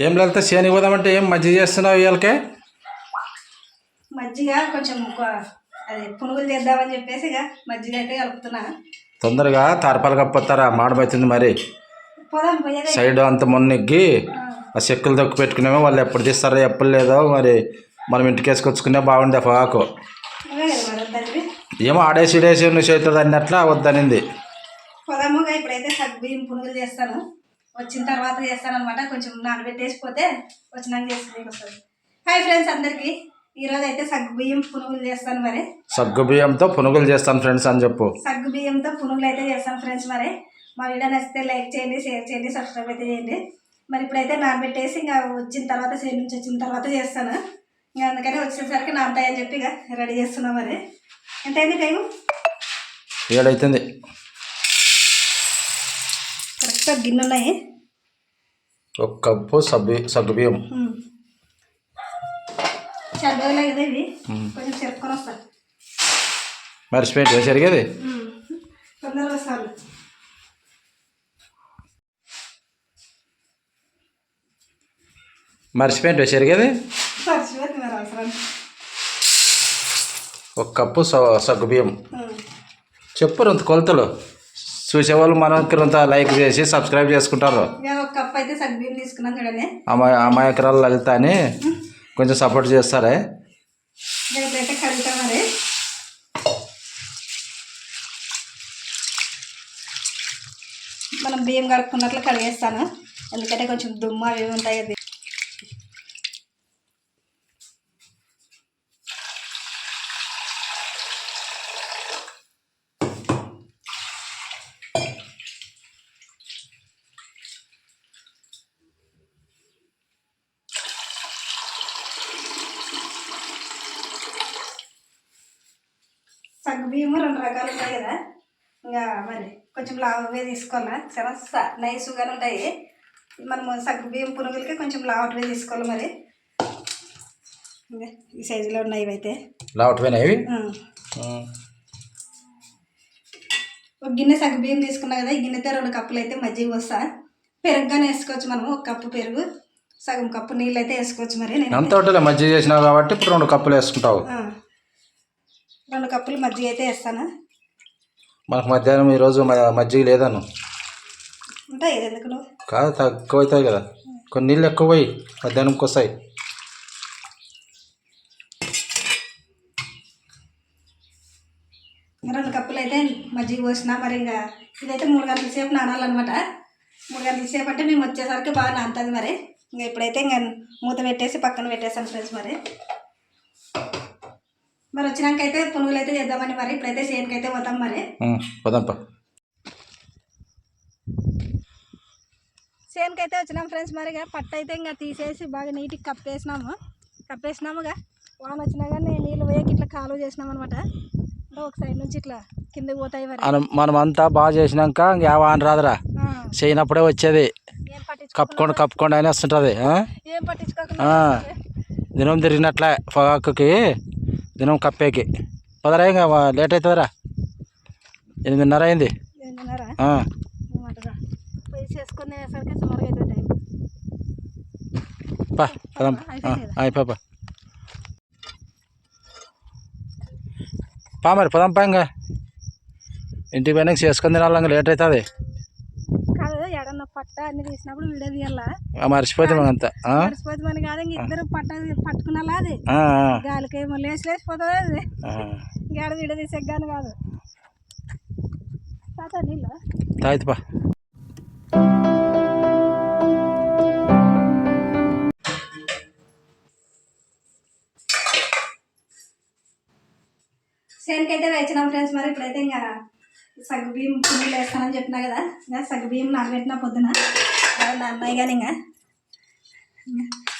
ఏం లేకపోతే శని పోదామంటే ఏం మజ్జిగ చేస్తున్నావు ఇవాళకే? మజ్జిగ కొంచెం అదే పునుగులు చేద్దామని చెప్పేసి ఇక మజ్జిగ అయితే కలుపుతున్నా. తొందరగా తారపాలు కప్పొస్తారా? మాడబోతుంది మరి. పోదాం పోయేదే. సైడ్ అంత మొన్నెగ్గి ఆ చెక్కులు దొక్కు పెట్టుకునేమో వాళ్ళు ఎప్పుడు తీస్తారో ఎప్పుడు లేదో మరి మనం ఇంటికి వేసుకొచ్చుకునే బాగుండే పొగాకు. ఏమో ఆడేసి ఇడేసి నువ్వు చేతుంది అన్నట్లా వద్దనింది. పోదాము. ఇప్పుడైతే సగ్గుబియ్యం పునుగులు చేస్తాను. వచ్చిన తర్వాత చేస్తాను అనమాట. కొంచెం నానబెట్టేసిపోతే వచ్చినాక చేసుకుని వస్తుంది. హాయ్ ఫ్రెండ్స్ అందరికీ. ఈరోజు అయితే సగ్గుబియ్యం పునుగులు చేస్తాను. మరి సగ్గుబియ్యంతో పునుగులు చేస్తాను ఫ్రెండ్స్ అని చెప్పు. సగ్గుబియ్యంతో పునుగులు అయితే చేస్తాను ఫ్రెండ్స్. మరి మా వీడియో నచ్చితే లైక్ చేయండి, షేర్ చేయండి, సబ్స్క్రైబ్ అయితే చేయండి. మరి ఇప్పుడైతే నానబెట్టేసి ఇంకా వచ్చిన తర్వాత సేల్ నుంచి వచ్చిన తర్వాత చేస్తాను. ఇంకా అందుకని వచ్చేసరికి నానతాయని చెప్పి ఇక రెడీ చేస్తున్నాం. మరి ఎంత అయింది టైము? 7 అవుతుంది. కరెక్ట్గా గిన్నె ఉన్నాయి. 1 కప్పు సగ్గుబియ్యం. చాలా రోజులు అయింది ఇవి. కొంచెం చెప్పుకొని వస్తాను. మర్చిపోయింది సరిగేది. తొందరగా వస్తాను. మర్చిపోయింది సరిగేది. మర్చిపోతుంది మరి అవసరం. 1 కప్పు సగ్గుబియ్యం. చెప్పు రొంత కొలతలు చూసేవాళ్ళు మనకి రొంత లైక్ చేసి సబ్స్క్రైబ్ చేసుకుంటారు. 1 కప్పు అయితే సగ్గుబియ్యం తీసుకున్నాను చూడండి. అమాయకురాలు లలిత అని కొంచెం సపోర్ట్ చేస్తారే. ఇప్పుడైతే కడుగుతా. మరి మనం బియ్యం కడుక్కున్నట్లు కడిగేస్తాను. ఎందుకంటే కొంచెం దుమ్ము అవి ఉంటాయి. అది సగ్గుబియ్యము 2 రకాలు ఉంటాయి కదా. ఇంకా మరి కొంచెం లావుగా తీసుకోవాలా. చాలా నైస్గానే ఉంటాయి. మనము సగ్గుబియ్యం పునుగులకి కొంచెం లావటివే తీసుకోవాలి. మరి ఈ సైజులో ఉన్నాయి ఇవైతే. లావటివేనా ఇవి? ఒక గిన్నె సగ్గుబియ్యం తీసుకున్నా కదా. ఈ గిన్నెతో 2 కప్పులు అయితే మజ్జిగ వస్తా. పెరుగుగానే వేసుకోవచ్చు మనము. 1 కప్పు పెరుగు, సగం కప్పు నీళ్ళు అయితే వేసుకోవచ్చు. మరి నేను అంత మజ్జిగ చేసినావు కాబట్టి ఇప్పుడు 2 కప్పులు వేసుకుంటావు. 2 కప్పులు మజ్జిగ అయితే వేస్తాను. మనకు మధ్యాహ్నం ఈరోజు మజ్జిగ లేదను ఉంటాయి. ఎందుకు నువ్వు కాదు, తక్కువ అవుతాయి కదా. కొన్ని నీళ్ళు ఎక్కువ పోయి మధ్యాహ్నంకి వస్తాయి. ఇంకా 2 కప్పులు అయితే మజ్జిగ పోసిన. మరి ఇంకా ఇదైతే 3 గంటల సేపు నానాలన్నమాట. 3 గంటల సేపు అంటే మేము వచ్చేసరికి బాగా నానుతుంది. మరి ఇంకా ఇప్పుడైతే ఇంకా మూత పెట్టేసి పక్కన పెట్టేసాను ఫ్రెండ్స్. మరి వచ్చినాక అయితే పునుగులు అయితే చేద్దామని. మరి ఇప్పుడైతే సేనుకైతే పోతాం. మరి పోదాంపా. సేనుకైతే వచ్చినాం ఫ్రెండ్స్. మరిగా పట్టు అయితే ఇంకా తీసేసి బాగా నీట్గా కప్పేసినాముగా. వాన వచ్చినా కానీ నీళ్ళు వేయకి ఇట్లా కాలువ చేసినాం అనమాట. అంటే ఒక సైడ్ నుంచి ఇట్లా కిందకి పోతాయి. మనం అంతా బాగా చేసినాక ఇంకా వాన రాదురా, చేయనప్పుడే వచ్చేది. కప్పుకోండి అని వస్తుంటుంది. ఏం పట్టించుకోకుండా దినం తిరిగినట్లే పొగాకుకి దినం కప్పేకి. పదరా ఇంకా లేట్ అవుతుందిరా. 8:30 అయింది. 8:30 పోయి చేసుకుని వేసరికి సుమారుగా అవుతుంది టైం. పదం అయిపోపా మరి పదంపా. ఇంకా ఇంటికి పోయినాక చేసుకుని తినాలి. ఇంకా లేట్ అవుతుంది. కాదు ఎడన్నా పట్ట అన్ని తీసినప్పుడు వీడియో తీయాలా. మర్చిపోతే మనంతా మర్చిపోతే మన కాదు. ఇంక ఇద్దరు పట్టుకున్నా అది గాలికి ఏమో లేచిపోతుంది. అది గాడ వీడియో తీసే కానీ కాదు. తాత నీళ్ళు తాయిపా. సేనుకైతే వేసినాం ఫ్రెండ్స్. మరి ఇప్పుడైతే ఇంకా సగ్గుబియ్యం పునుగులు వేస్తానని చెప్పినా కదా. ఇంకా సగ్గుబియ్యం నానబెట్టిన పొద్దున నాన్నాయి. కానీ ఇంకా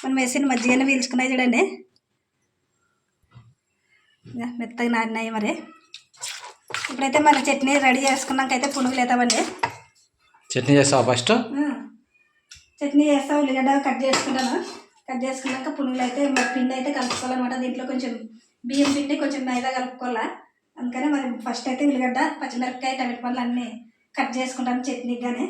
మనం వేసిన మజ్జిగనే పీల్చుకున్నాయి చూడండి. ఇంకా మెత్తగా నానినాయి. మరి ఇప్పుడైతే మన చట్నీ రెడీ చేసుకున్నాకైతే పునుగులు వేద్దామండి. చట్నీ చేస్తావా ఫస్ట్? చట్నీ చేస్తా. ఉల్లిగడ్డ కట్ చేసుకుంటాను. కట్ చేసుకున్నాక పునుగులు అయితే మరి పిండి అయితే కలుపుకోవాలన్నమాట. దీంట్లో కొంచెం బియ్యం పిండి, కొంచెం మైదా కలుపుకోవాలా. అందుకని మరి ఫస్ట్ అయితే ఉల్లిగడ్డ, పచ్చిమిరపకాయ, టమాటా పళ్ళు అన్నీ కట్ చేసుకుంటాను చట్నీకి. కానీ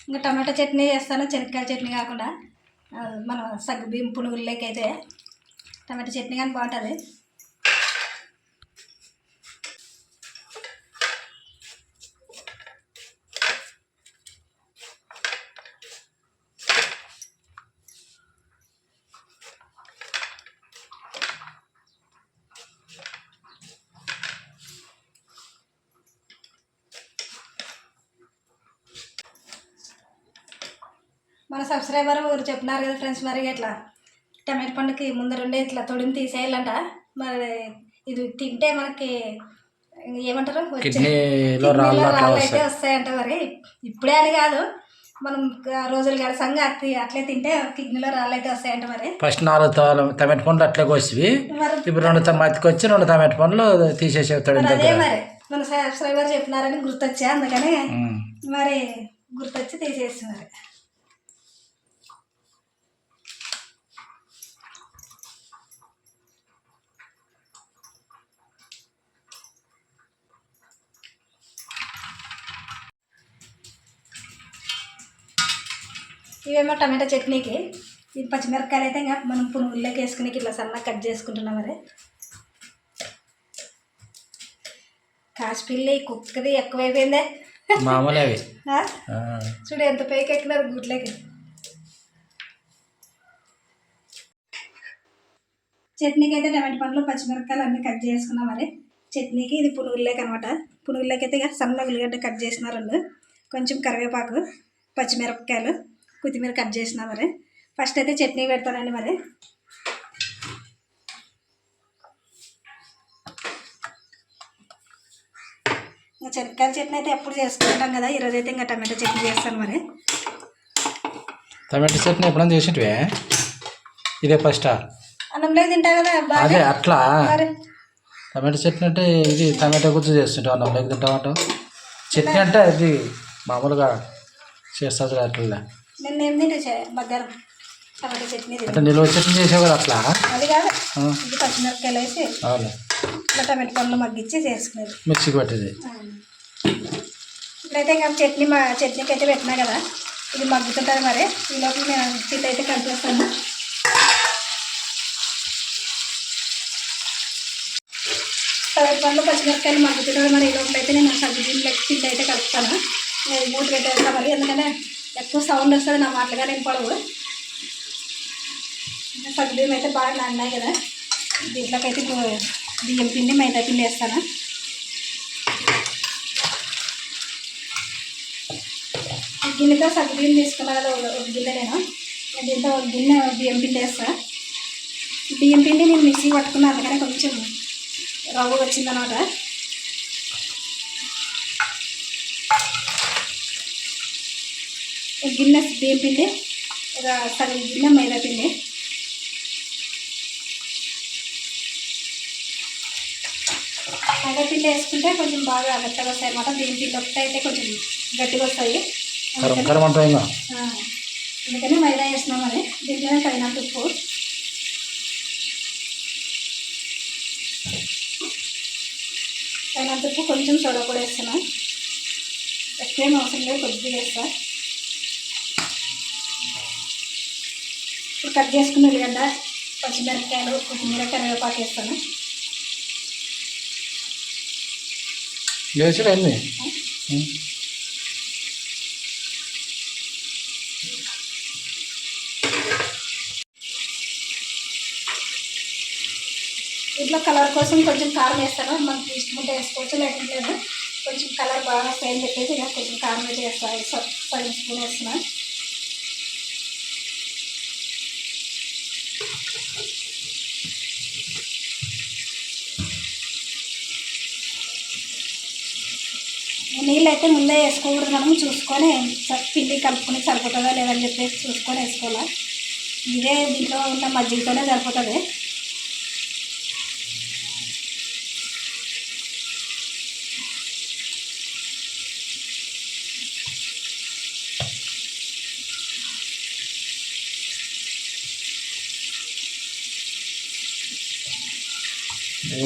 ఇంకా టమాటా చట్నీ చేస్తాను, శనక్కాయల చట్నీ కాకుండా మన సగ్గు బియ్యం పునుగుల్లోకి అయితే టమాటా చట్నీ కానీ బాగుంటుంది. మన సబ్స్క్రైబర్ ఊరు చెప్పినారు కదా ఫ్రెండ్స్, మరి ఇట్లా టమాటా పండుకి ముందరుండే ఇట్లా తొడిని తీసేయాలంట. మరి ఇది తింటే మనకి ఏమంటారు కిడ్నీలో రాళ్ళు అయితే వస్తాయంట. మరి ఇప్పుడే అని కాదు, మనం రోజులు గడసంగా అట్లే తింటే కిడ్నీలో రాళ్ళు అయితే వస్తాయంట. మరి ఫస్ట్ 4 టమాటా పండ్లు అట్లే కోసివి, ఇప్పుడు 2 మతికొచ్చి 2 టమాటా పండ్లు తీసేసేస్తాడు. అదే మరి మన సబ్స్క్రైబర్ చెప్పినారని గుర్తొచ్చా, అందుకని మరి గుర్తొచ్చి తీసేస్తున్నారు. ఇవేమో టమాటా చట్నీకి. ఇది పచ్చిమిరపకాయలు అయితే ఇంకా మనం పునుగుల్లోకి వేసుకుని ఇట్లా సన్నగా కట్ చేసుకుంటున్నాం. మరి కాసిపిల్లి కుక్కది ఎక్కువైపోయిందే మామూలు అవి. చూడు ఎంత పైకి ఎక్కినారు గుట్లోకి. చట్నీకి అయితే టమాటా పండ్లు పచ్చిమిరపకాయలు అన్నీ కట్ చేసుకున్నాం. మరి చట్నీకి ఇది పునుగుల్లోకి అనమాట. పునుగుల్లోకి అయితే ఇక సన్న ఉల్లిగడ్డ కట్ చేసినారు, కొంచెం కరివేపాకు, పచ్చిమిరపకాయలు, కొత్తిమీర కట్ చేసిన. మరి ఫస్ట్ అయితే చట్నీ పెడతానండి. మరి ఇంకా శనక్కాయల చట్నీ అయితే ఎప్పుడు చేసుకుంటాం కదా, ఈరోజు అయితే ఇంకా టమాటా చట్నీ చేస్తాను. మరి టమాటా చట్నీ ఎప్పుడైనా చేసినవే? ఇదే ఫస్ట్ అన్నంలో తింటావు కదా అదే అట్లా. మరి టమాటా చట్నీ అంటే ఇది టమాటా గుజ్జు చేస్తుంటావు, అన్నంలోకి తింటామంటావు. చట్నీ అంటే అది మామూలుగా చేస్తుంది అట్లా. నిన్న ఏం తింటే మధ్యాహ్నం టమాటా చట్నీ అంటే నిల్వ చట్నీ చేసేవారు అట్లా. అది కాదు, ఇది పచ్చిమిరపకాయలు వేసి ఇట్లా టమాటా పండ్లు మగ్గించి చేసుకునేది, మిక్సీకి పట్టేది. ఇప్పుడైతే ఇంకా చట్నీకి అయితే పెట్టినా కదా, ఇది మగ్గుతుంటుంది. మరి ఈ లోపల నేను పిండి అయితే కలిపేస్తాను. టమాటా పండ్లు పచ్చిమిరపకాయలు మగ్గుతుంటుంది. మరి ఈ లోపల అయితే నేను సగ్గుబియ్యం పిండి అయితే కలుపుతాను. మూత పెట్టేస్తాను. మరి ఎందుకంటే ఎక్కువ సౌండ్ వస్తుంది నా మాటలుగా, నేను పొడవు. సగ్గుబియ్యం అయితే బాగా నాన్నాయి కదా, దీంట్లోకి అయితే బియ్యం పిండి మైదా పిండి వేస్తాను. గిన్నెతో సగ్గుబియ్యం తీసుకున్నా కదా ఒక గిన్నె, నేను దీంతో ఒక గిన్నె బియ్యం పిండి వేస్తాను. బియ్యం పిండి నేను మిక్సీ పట్టుకున్నాను, అందుకని కొంచెం రవ్వ వచ్చిందనమాట. ఒక గిన్నె బియ్యం పిండి, ఒక సగం గిన్నె మైదా పిండి. మైదా పిండి వేసుకుంటే కొంచెం బాగా గట్టిగా వస్తాయి అన్నమాట. బియ్యం పిండి ఒకటి అయితే కొంచెం గట్టిగా వస్తాయి, అందుకని మైదా వేసినాం. మరి దీంట్లోనే తగినంత ఉప్పు, తగినంత ఉప్పు, కొంచెం సోడా కూడా వేస్తున్నాం. ఎక్కువేం అవసరం లేదు, కొద్దిగా వేస్తా. ఇప్పుడు కట్ చేసుకున్న ఉల్లిగడ్డ, పచ్చిమిరపకాయలు, కొత్తిమీర, కరివేపాకు వేస్తాను. ఇంట్లో కలర్ కోసం కొంచెం కారం వేస్తాను. మనకి ఇష్టం ఉంటే వేసుకోవచ్చు, లేకపోతే లేదు. కొంచెం కలర్ బాగా వస్తాయని చెప్పేసి ఇలా కొంచెం కారం అయితే వేస్తాను, సగం స్పూన్ వేస్తున్నాను. నీళ్ళు అయితే ముందే వేసుకోకూడదు, మనం చూసుకొని పిండి కలుపుకొని సరిపోతుందా లేదని చెప్పేసి చూసుకొని వేసుకోవాలి. ఇదే దీంట్లో ఉన్న మజ్జిగతోనే సరిపోతుంది.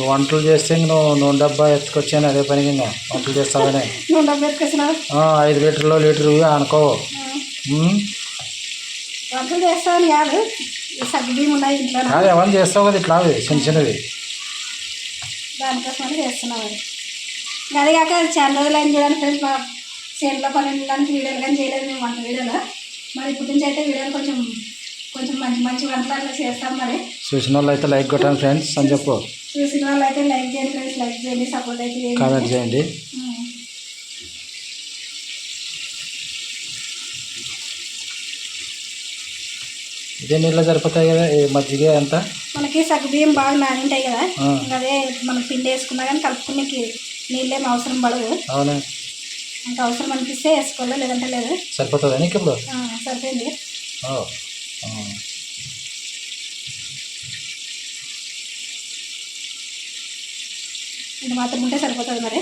వంటలు చేస్తే నువ్వు నూనె డబ్బా ఎత్తుకొచ్చాను, అదే పని వంటలు చేస్తావనే. నూనె డబ్బా ఎత్తుకొచ్చినా 5 లీటర్లు లీటర్ అనుకో. వంటలు చేస్తామని కాదు, సగ్గు బియ్యం ఉన్నాయి ఇంట్లో, కాదు ఎవరు చేస్తావు కదా ఇట్లా అవి చిన్న చిన్నవి, దానికోసమని చేస్తున్నాం. అది అది కాక చాలా రోజులు అయింది చూడండి ఫ్రెండ్స్, మా చేనులో పన్నెండు వీడియోలు కానీ చేయలేదు మేము వంట వీడియోలో. మరి ఇప్పటి నుంచి అయితే వీడియోలు కొంచెం కొంచెం మంచి మంచి వంటలు అట్లా చేస్తాం. మరి చూసిన వాళ్ళు అయితే లైక్ కొట్టండి ఫ్రెండ్స్ అని చెప్పు. చూసిన వాళ్ళు అయితే లైక్ చేయండి ఫ్రెండ్స్, లైక్ చేయండి, సపోర్ట్ అయితే చేయండి, కామెంట్ చేయండి. ఇదే నీళ్ళు సరిపోతాయి కదా మజ్జిగ అంతా. మనకి సగ్గు బియ్యం బాగా నానింటాయి కదా, అదే మనం పిండి వేసుకున్నా కానీ కలుపుకునేకి నీళ్ళేం అవసరం పడదు. అవునా, ఇంకా అవసరం అనిపిస్తే వేసుకోవాలి, లేదంటే లేదు. సరిపోతుంది నీకు ఇప్పుడు? సరిపోయింది. ఇది మాత్రం ఉంటే సరిపోతుంది. మరి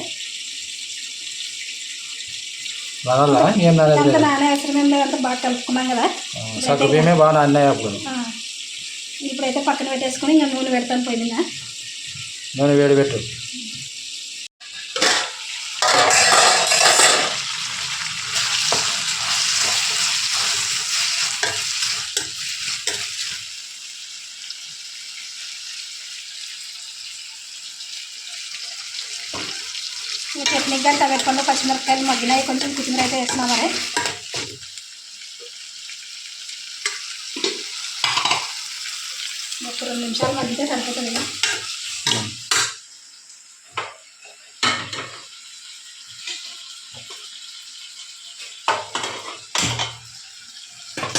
అంత నానే అవసరం ఏం లేదంటే బాగా కలుపుకున్నాం కదా. సగ్గు బియ్యమే బాగా నాన్నాయి అప్పుడు. ఇప్పుడైతే పక్కన పెట్టేసుకొని ఇంకా నూనె పెడతాను పోయి మీద. నూనె వేడి పెట్టు. చట్నీ కానీ టమాటో పచ్చిమిరపకాయలు మగ్గినాయి, కొంచెం కొత్తిమీర అయితే వేస్తున్నాం. మరి ఒక 2 నిమిషాలు మగ్గితే సరిపోతుంది.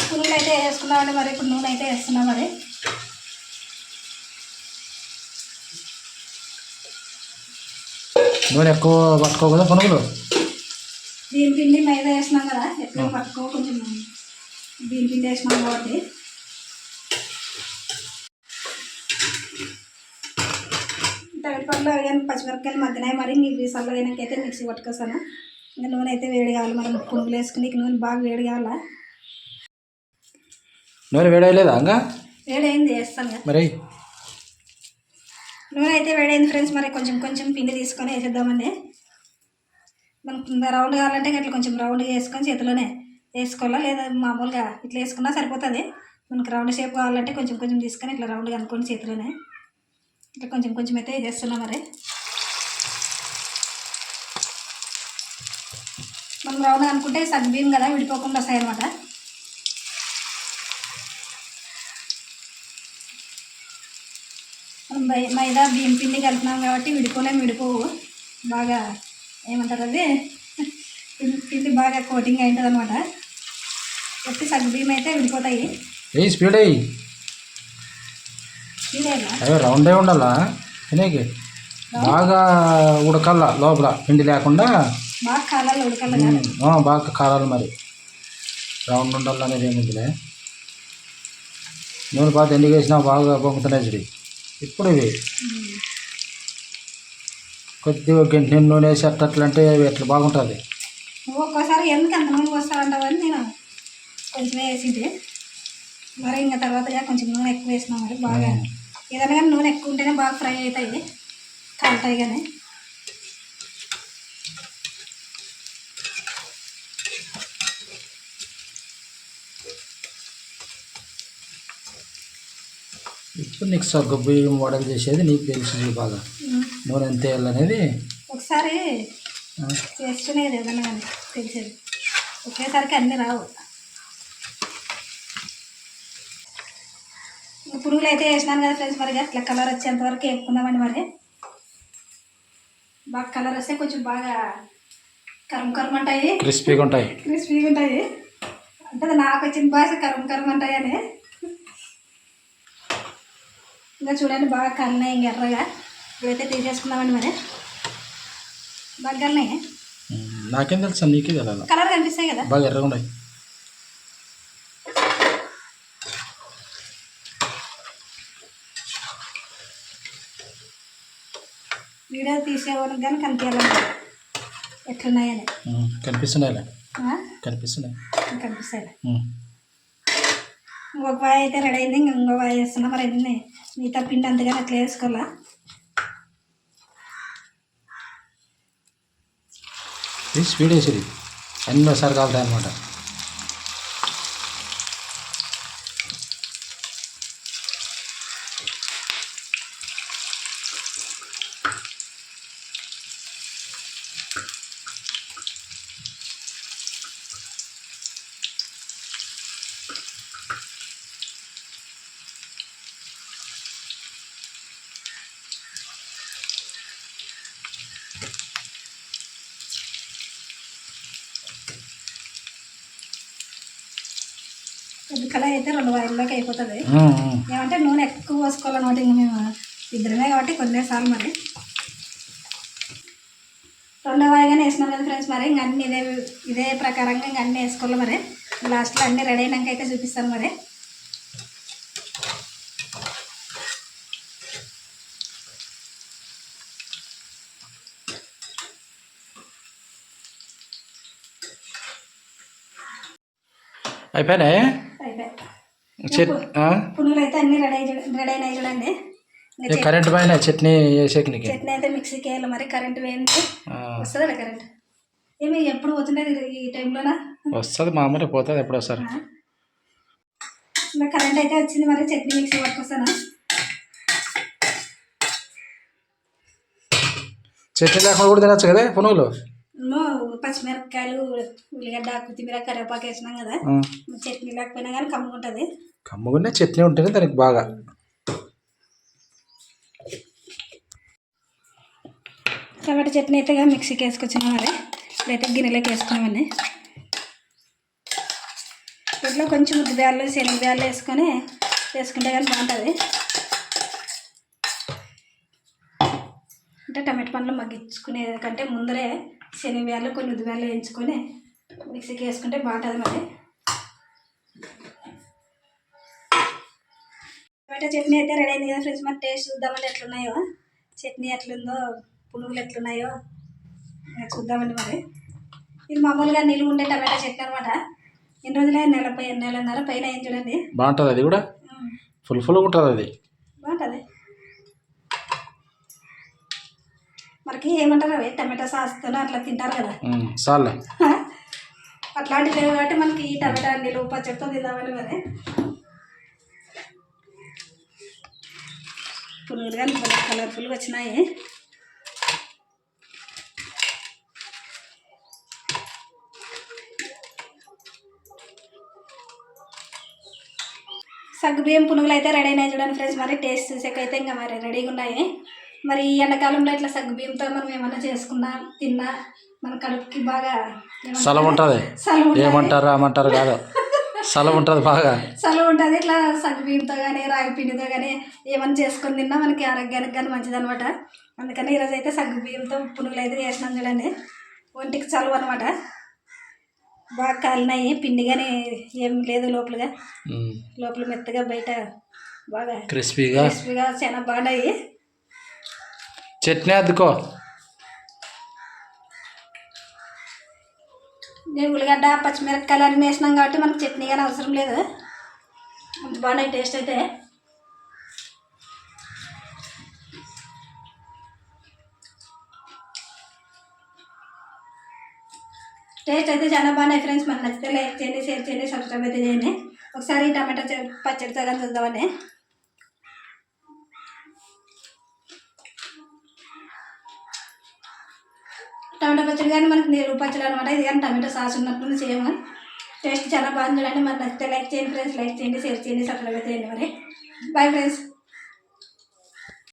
పునుగులు అయితే వేసుకున్నామండి. మరి ఇప్పుడు నూనె అయితే వేస్తున్నాం. మరి నూనె ఎక్కువ పట్టుకో కదా పునుగులు. బియ్యం పిండి మైదా వేసినాం కదా, ఎక్కువ పట్టుకో, కొంచెం బియ్యం పిండి వేసినాం కాబట్టి. టమాటోలు కానీ పచ్చిమిరపకాయలు మగ్గినాయి. మరి నీళ్ళు చల్లగైనాకైతే మిక్సీ పట్టుకొస్తాను. ఇంకా నూనె అయితే వేడి కావాలి, మనం పునుగులు వేసుకుని నూనె బాగా వేడి కావాలా. నూనె వేడలేదా? ఇంకా వేడైంది, వేస్తాను కదా మరి. నూనె అయితే వేడైంది ఫ్రెండ్స్. మరి కొంచెం కొంచెం పిండి తీసుకొని వేసేద్దామండి. మనకు రౌండ్ కావాలంటే ఇట్లా కొంచెం రౌండ్గా వేసుకొని చేతిలోనే వేసుకోవాలా, లేదా మామూలుగా ఇట్లా వేసుకున్నా సరిపోతుంది. మనకు రౌండ్ షేప్ కావాలంటే కొంచెం కొంచెం తీసుకొని ఇట్లా రౌండ్గా అనుకోండి చేతిలోనే. ఇట్లా కొంచెం కొంచెం అయితే వేసేస్తున్నాం. మరి మనం రౌండ్గా అనుకుంటే సగ్గు బియ్యం కదా, విడిపోకుండా వస్తాయి అన్నమాట. మనం మైదా బియ్యం పిండి కలుపుతున్నాం కాబట్టి విడిపోవు. బాగా ఏమంటారు అది, పిండి బాగా కోటింగ్ అవుతుంది అనమాట. వచ్చి సగ్గు బియ్యం అయితే విడిపోతాయి. స్పీడ్ అయ్యి రౌండే ఉండాలా తినేకి, బాగా ఉడకల్లా లోపల పిండి లేకుండా, బాగా కాలాలి, ఉడకల్లా బాగా కాలాలి. మరి రౌండ్ ఉండాలి అనేది ఏముందిలే. నూనె పాత ఎందుకు వేసినా బాగా పొంగుతున్నాయి చూడి. ఇప్పుడు ఇవి కొద్దిగా గంట నూనె వేసి అట్లంటే ఎట్లా బాగుంటుంది. ఒక్కోసారి ఎందుకు అంత నూనె పోస్తారంటావని నేను కొంచెం వేసింది. మరి ఇంకా తర్వాత కొంచెం నూనె ఎక్కువ వేసినా. మరి బాగా ఏదైనా కానీ నూనె ఎక్కువ ఉంటేనే బాగా ఫ్రై అవుతాయి, కాలుతాయి. కానీ ఇప్పుడు నీకు సగ్గు బియ్యం వడలు చేసేది నీకు తెలుసు బాగా, నూనె ఎంత వేయాలనేది. ఒకసారి చేస్తునేది ఏదైనా కానీ తెలిసేది, ఒకేసారికి అన్నీ రావు. పునుగులు అయితే వేసినాను కదా ఫ్రెండ్స్. మరి అట్లా కలర్ వచ్చేంత వరకు వేపుకుందామండి. మరి బాగా కలర్ వస్తే కొంచెం బాగా కరం అంటాయి, క్రిస్పీగా ఉంటాయి. అంటే నాకు వచ్చిన భాష కరం అంటాయి అని. ఇంకా చూడండి బాగా కన్నాయి, ఇంక ఎర్రగా. ఇప్పుడైతే తీసేసుకుందామండి. మరి బాగా కన్నాయి. నాకేం తెలుసా, నీకే కదా కలర్ కనిపిస్తాయి కదా, బాగా ఎర్రగా ఉన్నాయి. వీడియో తీసేవాళ్ళకి కానీ కనిపించాలి ఎట్లున్నాయని. కనిపిస్తున్నాయి. ఇంకొక వాయి అయితే రెడీ అయింది. ఇంకో వాయి వేస్తున్నా. మరి అన్నీ మిగతా పిండి అంతగానే అట్లా వేసుకోవాలా. స్పీడ్ వేసేది అన్నీ ఒకసారి కాలుతాయి అన్నమాట. ఉల్లికల అయితే 2 వాయిల్లోకి అయిపోతుంది. ఏమంటే నూనె ఎక్కువ పోసుకోవాలన్నమాట. ఇంక మేము ఇద్దరమే కాబట్టి కొన్నిసార్లు మరి 2వ వాయిగానే వేసినాం కదా ఫ్రెండ్స్. మరి ఇంక అన్నీ ఇదే ప్రకారంగా ఇంక అన్నీ వేసుకోవాలి. మరి లాస్ట్లో అన్నీ రెడీ అయినాక అయితే చూపిస్తాను మరి. అయిపోయినాయి. పునుగులు అయితే అన్నీ రెడీ అయినాయి చూడండి. కరెంట్ పైన చట్నీ వేసేకి చట్నీ అయితే మిక్సీకి వేయాలి. మరి కరెంట్ వేయండి వస్తుందా కరెంట్? ఏమి ఎప్పుడు పోతుండేది ఈ టైంలోనా? వస్తుంది, మామూలుగా పోతుంది ఎప్పుడు వస్తారు. కరెంట్ అయితే వచ్చింది. మరి చట్నీ మిక్సీ పట్టుకొస్తాను. చట్నీ లేకుండా కూడా తినచ్చు కదా పునుగులు. పచ్చిమిరపకాయలు, ఉల్లిగడ్డ, కొత్తిమీర, కరివేపాకు వేసినాం కదా. చట్నీ లేకపోయినా కానీ కమ్ముకుంటుంది. కమ్ముకునే చట్నీ ఉంటేనే దానికి బాగా. టమాటా చట్నీ అయితే మిక్సీకి వేసుకొచ్చినాం. మరి ఇప్పుడైతే గిన్నెలోకి వేసుకున్నామని. ఇట్లా కొంచెం ఉద్దిబ్యాళ్ళు, శనగబ్యాళ్ళు వేసుకుంటే కానీ బాగుంటుంది. అంటే టమాటా పండ్లు మగ్గించుకునే కంటే ముందరే శనగబ్యాళ్ళు, కొన్ని ఉద్దిబ్యాళ్ళు వేయించుకొని మిక్సీకి వేసుకుంటే బాగుంటుంది. మరి టమాటా చట్నీ అయితే రెడీ అయింది కదా ఫ్రెండ్స్. మరి టేస్ట్ చూద్దామండి ఎట్లున్నాయో, చట్నీ ఎట్లుందో, పునుగులు ఎట్లున్నాయో చూద్దామండి. మరి ఇది మామూలుగా నిలువ ఉండే టమాటా చట్నీ అనమాట. ఎన్ని రోజులే నెలన్నర పైన ఏం చూడండి. బాగుంటుంది అది కూడా, ఫుల్ ఉంటుంది అది. బాగుంటుంది. మనకి ఏమంటారు అవి టమాటా సాస్తో అట్లా తింటారు కదా. చాలే అట్లాంటివి లేవు కాబట్టి మనకి ఈ టమాటా నిలువ పచ్చడితో తిందామని. మరి పునుగులు కానీ కలర్ఫుల్గా వచ్చినాయి. సగ్గుబియ్యం పునుగులు అయితే రెడీ అయినాయి చూడండి ఫ్రెండ్స్. మరి టేస్ట్ చూసాకైతే ఇంకా మరి రెడీగా ఉన్నాయి. మరి ఈ ఎండాకాలంలో ఇట్లా సగ్గుబియ్యంతో మనం ఏమన్నా చేసుకున్నా తిన్నా మన కడుపుకి బాగా సలవ ఉంటుంది. ఏమంటారు అమ్మంటారు కాదు, సలవ ఉంటుంది, బాగా సలవ ఉంటుంది. ఇట్లా సగ్గుబియ్యంతో కానీ రాగి పిండితో కానీ ఏమన్నా చేసుకొని తిన్నా మనకి ఆరోగ్యానికి కానీ మంచిది అనమాట. అందుకని ఈరోజు అయితే సగ్గుబియ్యంతో పునుగులు అయితే చేసినాం చూడండి. ఒంటికి చలువ అనమాట. బాగా కాలినాయి. పిండి కానీ ఏం లేదు లోపల మెత్తగా, బయట బాగా క్రిస్పీగా చాలా బాగున్నాయి. చట్నీ అద్దుకో. నేను ఉల్లిగడ్డ, పచ్చిమిరపకాయలు అన్నీ వేసినాం కాబట్టి మనకు చట్నీ కానీ అవసరం లేదు. అంత బాగున్నాయి టేస్ట్ అయితే. టేస్ట్ అయితే చాలా బాగున్నాయి ఫ్రెండ్స్. మనకు నచ్చితే లైక్ చేయండి, షేర్ చేయండి, సబ్స్క్రైబ్ అయితే చేయండి. ఒకసారి టమాటా పచ్చడితో కానీ చూద్దామని. టమాటా పచ్చడి కానీ మనకి నీరు పచ్చడి అనమాట. ఇది కానీ టమాటా సాస్ ఉన్నట్టు చేయము. టేస్ట్ చాలా బాగుంది చూడండి. మరి నచ్చితే లైక్ చేయండి ఫ్రెండ్స్, లైక్ చేయండి, షేర్ చేయండి, సబ్స్క్రైబ్ అయితే చేయండి. మరి బాయ్ ఫ్రెండ్స్.